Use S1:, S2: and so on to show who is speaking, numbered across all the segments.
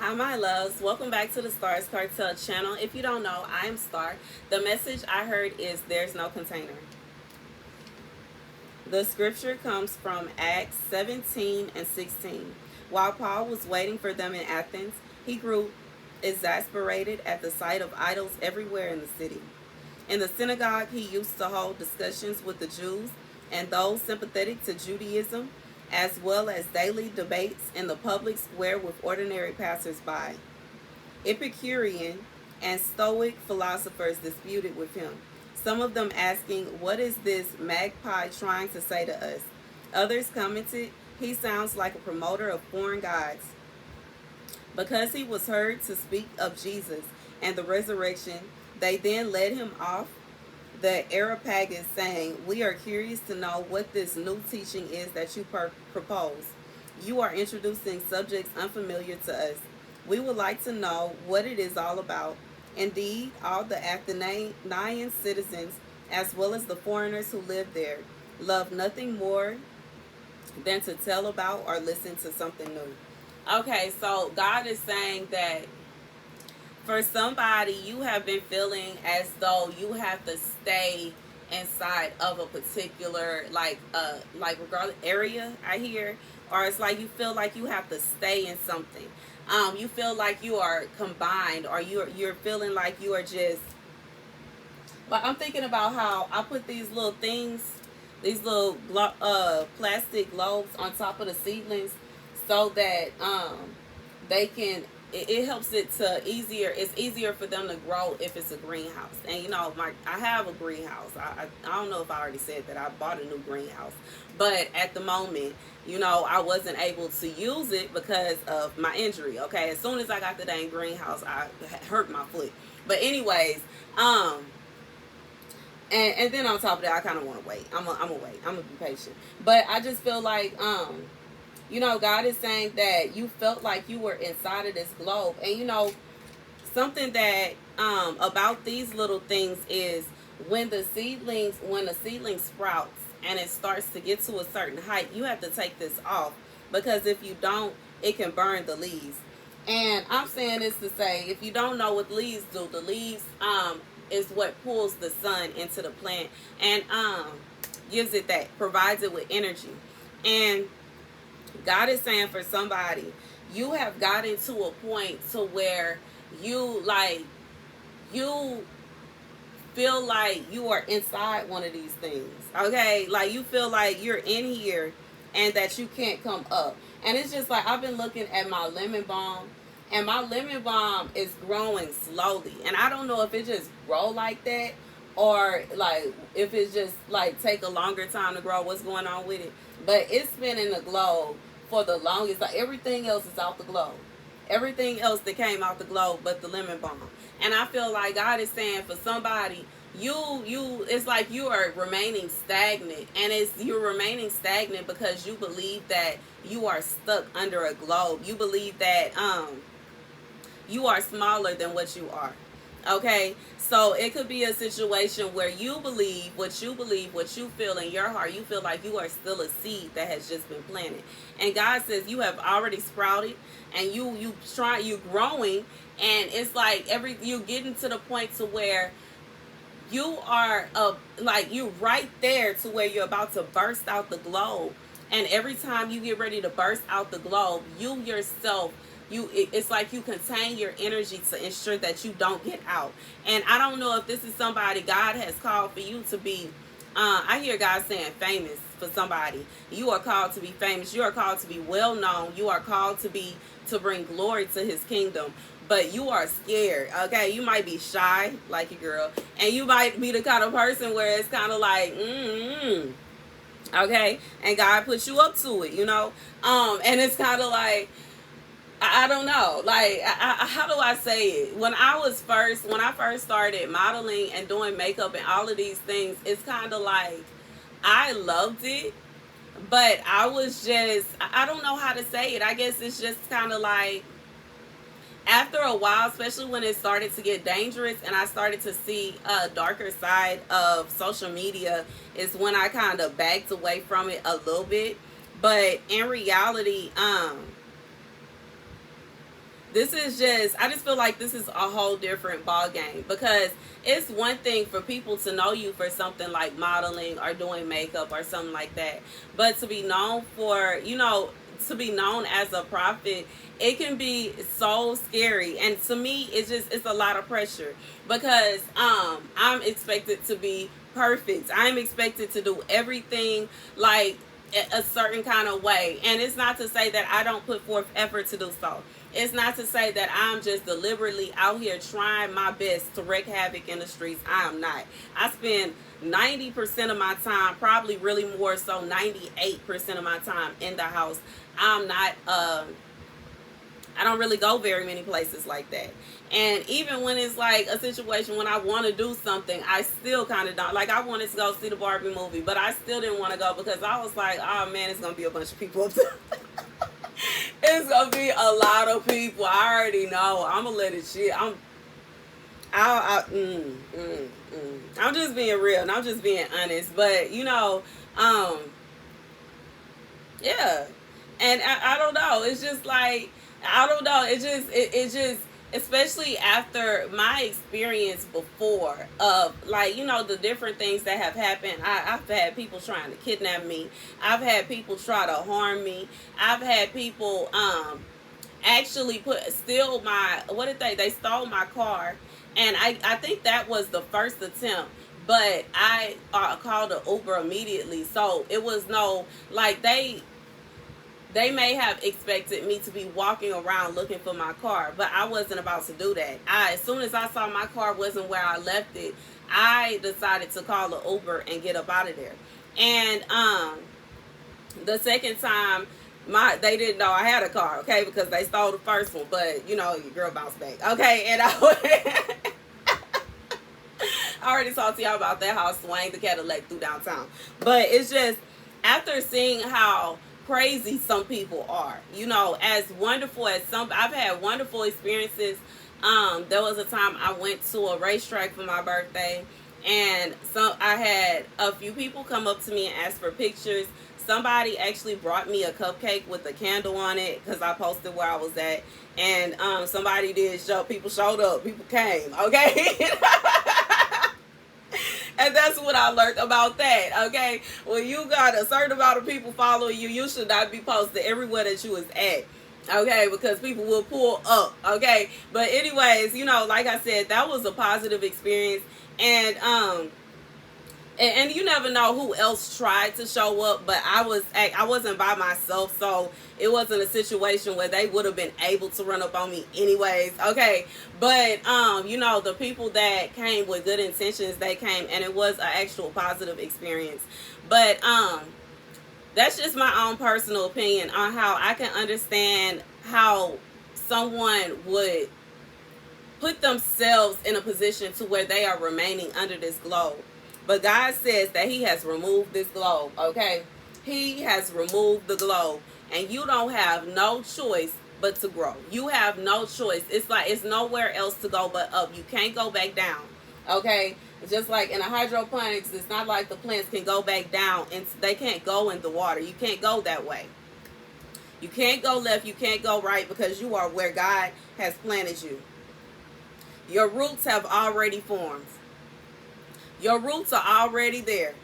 S1: Hi, my loves. Welcome back to the Starscartel channel. If you don't know, I'm Star. The message I heard is there's no container. The scripture comes from Acts 17 and 16. While Paul was waiting for them in Athens, he grew exasperated at the sight of idols everywhere in the city. In the synagogue, he used to hold discussions with the Jews and those sympathetic to Judaism, as well as daily debates in the public square with ordinary passers-by. Epicurean and Stoic philosophers disputed with him, some of them asking, "What is this magpie trying to say to us?" Others commented, "He sounds like a promoter of foreign gods." Because he was heard to speak of Jesus and the resurrection, they then led him off the Areopagus, saying, "We are curious to know what this new teaching is that you propose. You are introducing subjects unfamiliar to us. We would like to know what it is all about." Indeed, all the Athenian citizens, as well as the foreigners who lived there, loved nothing more than to tell about or listen to something new. Okay, so God is saying that for somebody, you have been feeling as though you have to stay inside of a particular like regardless area, I hear, or it's like you feel like you have to stay in something. You feel like you are confined, or you're feeling like you are just. But I'm thinking about how I put these little things, these little plastic globes on top of the seedlings, so that they can. It helps it to easier. It's easier for them to grow if it's a greenhouse. And you know, I have a greenhouse. I don't know if I already said that I bought a new greenhouse, but at the moment, you know, I wasn't able to use it because of my injury. Okay, as soon as I got the dang greenhouse, I hurt my foot. But anyways, and then on top of that, I kind of want to wait. I'm gonna wait. I'm gonna be patient. But I just feel like you know, God is saying that you felt like you were inside of this globe. And you know, something that about these little things is when the seedling sprouts and it starts to get to a certain height, you have to take this off, because if you don't, it can burn the leaves. And I'm saying this to say, if you don't know what leaves do, the leaves is what pulls the sun into the plant and gives it that, provides it with energy. And God is saying for somebody, you have gotten to a point to where you feel like you are inside one of these things. Okay, like you feel like you're in here and that you can't come up. And it's just like I've been looking at my lemon balm, and my lemon balm is growing slowly. And I don't know if it just grow like that, or like if it's just like take a longer time to grow, what's going on with it. But it's been in the globe for the longest. Like everything else is out the globe. Everything else that came out the globe but the lemon balm. And I feel like God is saying for somebody, it's like you are remaining stagnant. And you're remaining stagnant because you believe that you are stuck under a globe. You believe that you are smaller than what you are. Okay, so it could be a situation where you believe, what you feel in your heart. You feel like you are still a seed that has just been planted. And God says you have already sprouted, and you're growing, and it's like you're getting to the point to where you are like you're right there to where you're about to burst out the globe. And every time you get ready to burst out the globe, you yourself, it's like you contain your energy to ensure that you don't get out. And I don't know if this is somebody God has called for you to be. I hear God saying famous for somebody. You are called to be famous. You are called to be well known. You are called to bring glory to His kingdom. But you are scared. Okay, you might be shy like your girl, and you might be the kind of person where it's kind of like okay, and God puts you up to it, you know. And it's kind of like, I don't know, like how do I say it? When I first started modeling and doing makeup and all of these things, it's kind of like I loved it, but I was just, I don't know how to say it. I guess it's just kind of like after a while, especially when it started to get dangerous and I started to see a darker side of social media, is when I kind of backed away from it a little bit. But in reality, this is just, I just feel like this is a whole different ball game, because it's one thing for people to know you for something like modeling or doing makeup or something like that, but to be known for, to be known as a prophet, it can be so scary. And to me, it's a lot of pressure, because I'm expected to be perfect. I'm expected to do everything like a certain kind of way. And it's not to say that I don't put forth effort to do so. It's not to say that I'm just deliberately out here trying my best to wreak havoc in the streets. I am not. I spend 90% of my time, probably really more so 98% of my time in the house. I'm not I don't really go very many places like that. And even when it's like a situation when I want to do something, I still kind of don't. Like, I wanted to go see the Barbie movie, but I still didn't want to go because I was like, oh man, it's going to be a bunch of people up there. It's going to be a lot of people. I already know. I'm going to let it shit. I'm just being real and I'm just being honest. But, yeah. And I don't know. It's just like, I don't know. It just, especially after my experience before of like, the different things that have happened. I've had people trying to kidnap me. I've had people try to harm me. I've had people actually steal my, what did they stole my car. And I think that was the first attempt. But I called an Uber immediately. So it was no, like, they may have expected me to be walking around looking for my car, but I wasn't about to do that. As soon as I saw my car wasn't where I left it, I decided to call the Uber and get up out of there. And the second time, they didn't know I had a car, okay, because they stole the first one. But your girl bounced back, okay. And I already talked to y'all about that, how I swang the Cadillac through downtown. But it's just, after seeing how crazy some people are, as wonderful as I've had wonderful experiences. There was a time I went to a racetrack for my birthday, and I had a few people come up to me and ask for pictures. Somebody actually brought me a cupcake with a candle on it because I posted where I was at, and somebody did show. People showed up. People came. Okay. And that's what I learned about that, okay? When you got a certain amount of people following you, you should not be posted everywhere that you is at, okay? Because people will pull up, okay? But anyways, like I said, that was a positive experience. And and you never know who else tried to show up, but I wasn't by myself, so it wasn't a situation where they would have been able to run up on me anyways, okay? But the people that came with good intentions, they came, and it was an actual positive experience. But that's just my own personal opinion on how I can understand how someone would put themselves in a position to where they are remaining under this globe. But God says that he has removed this globe, okay? He has removed the globe. And you don't have no choice but to grow. You have no choice. It's like it's nowhere else to go but up. You can't go back down, okay? Just like in a hydroponics, it's not like the plants can go back down and they can't go in the water. You can't go that way. You can't go left. You can't go right because you are where God has planted you. Your roots have already formed. Your roots are already there.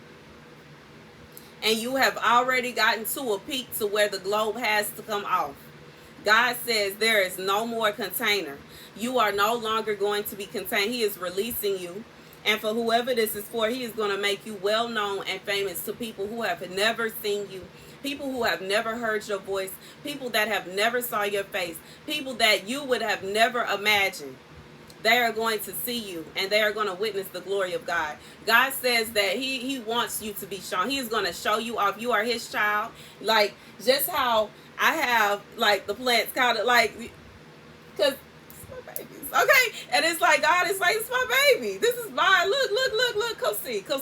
S1: And you have already gotten to a peak to where the globe has to come off. God says there is no more container. You are no longer going to be contained. He is releasing you. And for whoever this is for, he is going to make you well known and famous to people who have never seen you. People who have never heard your voice. People that have never saw your face. People that you would have never imagined. They are going to see you and they are going to witness the glory of God. God says that he wants you to be shown. He is going to show you off. You are his child. Like, just how I have, like, the plants kind of, like, because it's my babies, okay? And it's like, God is like, it's my baby. This is mine. Look. Come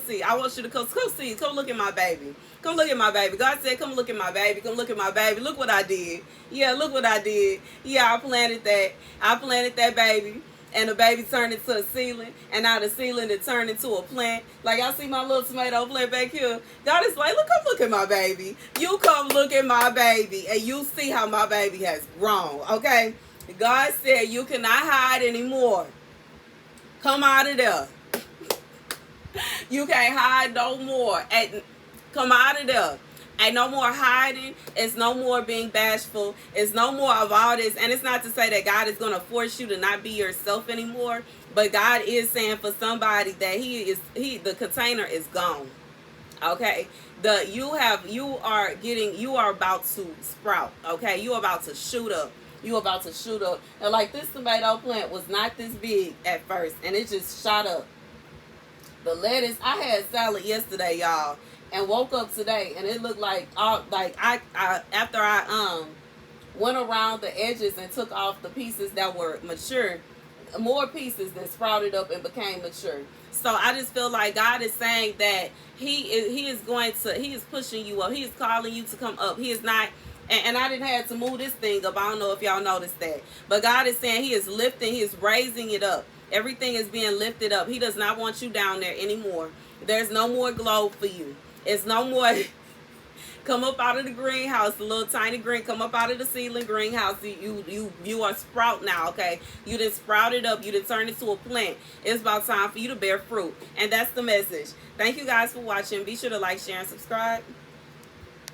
S1: see. I want you to come see. Come look at my baby. Come look at my baby. God said, come look at my baby. Come look at my baby. Look what I did. Yeah, look what I did. Yeah, I planted that baby. And the baby turned into a ceiling. And now the ceiling it turned into a plant. Like, y'all see my little tomato plant back here? God is like, come look at my baby. You come look at my baby. And you see how my baby has grown. Okay? God said you cannot hide anymore. Come out of there. You can't hide no more. Come out of there. Ain't no more hiding. It's no more being bashful. It's no more of all this. And it's not to say that God is going to force you to not be yourself anymore. But God is saying for somebody that the container is gone. Okay, you are about to sprout. Okay, you are about to shoot up. You are about to shoot up. And like this tomato plant was not this big at first, and it just shot up. The lettuce, I had salad yesterday, y'all, and woke up today, and it looked like after I went around the edges and took off the pieces that were mature, more pieces that sprouted up and became mature. So I just feel like God is saying that He is pushing you up. He is calling you to come up. He is not. And I didn't have to move this thing up. I don't know if y'all noticed that. But God is saying He is lifting, He is raising it up. Everything is being lifted up. He does not want you down there anymore. There's no more globe for you. It's no more come up out of the greenhouse, the little tiny green, come up out of the ceiling greenhouse. You are sprout now, okay? You done sprouted up. You done turned into a plant. It's about time for you to bear fruit. And that's the message. Thank you guys for watching. Be sure to like, share, and subscribe.